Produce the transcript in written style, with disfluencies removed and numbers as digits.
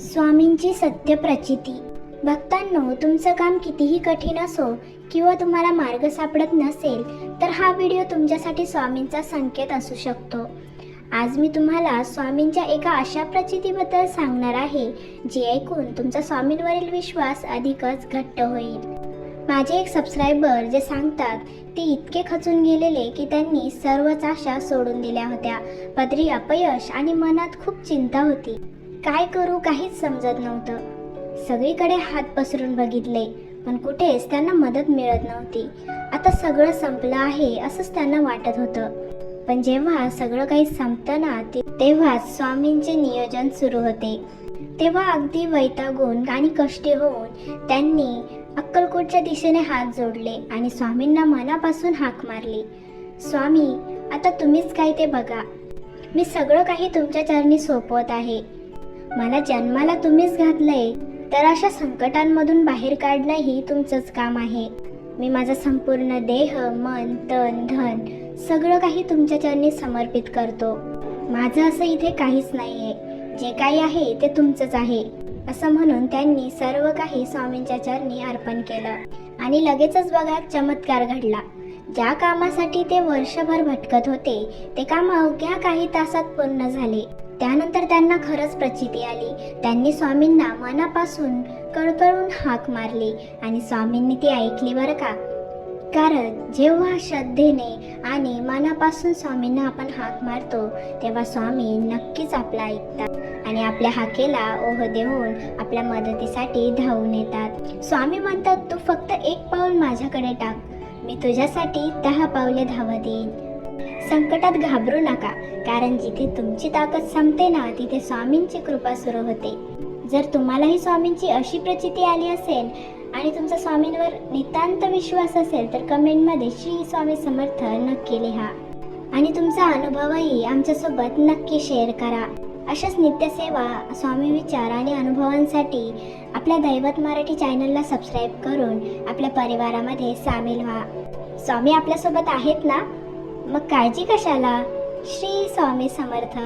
स्वामींची सत्य प्रचिती. भक्तांनो, तुमचं काम कितीही कठीण असो किंवा तुम्हाला मार्ग सापडत नसेल तर हा व्हिडिओ तुमच्यासाठी स्वामींचा संकेत असू शकतो. आज मी तुम्हाला स्वामींच्या एका अशा प्रचितीबद्दल सांगणार आहे जी ऐकून तुमचा स्वामींवरील विश्वास अधिकच घट्ट होईल. माझे एक सबस्क्रायबर जे सांगतात ते इतके खचून गेलेले की त्यांनी सर्वच आशा सोडून दिल्या होत्या. पदरी अपयश आणि मनात खूप चिंता होती. काय करू काहीच समजत नव्हतं. सगळीकडे हात पसरून बघितले पण कुठेच त्यांना मदत मिळत नव्हती. आता सगळं संपलं आहे असंच त्यांना वाटत होतं. पण जेव्हा सगळं काही संपतं ना तेव्हा स्वामींचे नियोजन सुरू होते. तेव्हा अगदी वैतागून आणि कष्टी होऊन त्यांनी अक्कलकोटच्या दिशेने हात जोडले आणि स्वामींना मनापासून हाक मारली. स्वामी, आता तुम्हीच काय ते बघा. मी सगळं काही तुमच्या चरणी सोपवत आहे. मला जन्माला तुम्हीच घातलंय तर अशा संकटांमधून बाहेर काढणंही तुमचंच काम आहे. मी माझा संपूर्ण देह, मन, तन, धन सगळं काही तुमच्या चरणी समर्पित करतो. माझं असं इथे काहीच नाहीये. जे काही आहे ते तुमचंच आहे असं म्हणून त्यांनी सर्व काही स्वामींच्या चरणी अर्पण केलं आणि लगेचच बघा चमत्कार घडला. ज्या कामासाठी ते वर्षभर भटकत होते ते काम अवघ्या काही तासात पूर्ण झाले. त्यानंतर त्यांना खरंच प्रचिती आली. त्यांनी स्वामींना मनापासून कळकळून हाक मारली आणि स्वामींनी ती ऐकली बरं का. कारण जेव्हा श्रद्धेने आणि मनापासून स्वामींना आपण हाक मारतो तेव्हा स्वामी नक्कीच आपला ऐकतात आणि आपल्या हाकेला ओह देऊन आपल्या मदतीसाठी धावून येतात. स्वामी म्हणतात, तू फक्त एक पाऊल माझ्याकडे टाक, मी तुझ्यासाठी 10 पावले धावत येईन. संकटात घाबरू नका, कारण जिथे तुमची ताकद संपते ना तिथे स्वामींची कृपा सुरू होते. जर तुम्हालाही स्वामींची अशी प्रचिती आली असेल आणि तुमचा स्वामींवर नितांत विश्वास असेल तर कमेंटमध्ये श्री स्वामी समर्थ नक्की लिहा आणि तुमचा अनुभवही आमच्यासोबत नक्की शेअर करा. अशाच नित्यसेवा, स्वामी विचार आणि अनुभवांसाठी आपल्या दैवत मराठी चॅनलला सबस्क्राईब करून आपल्या परिवारामध्ये सामील व्हा. स्वामी आपल्यासोबत आहेत ना, मग काळजी कशाला. श्री स्वामी समर्थ.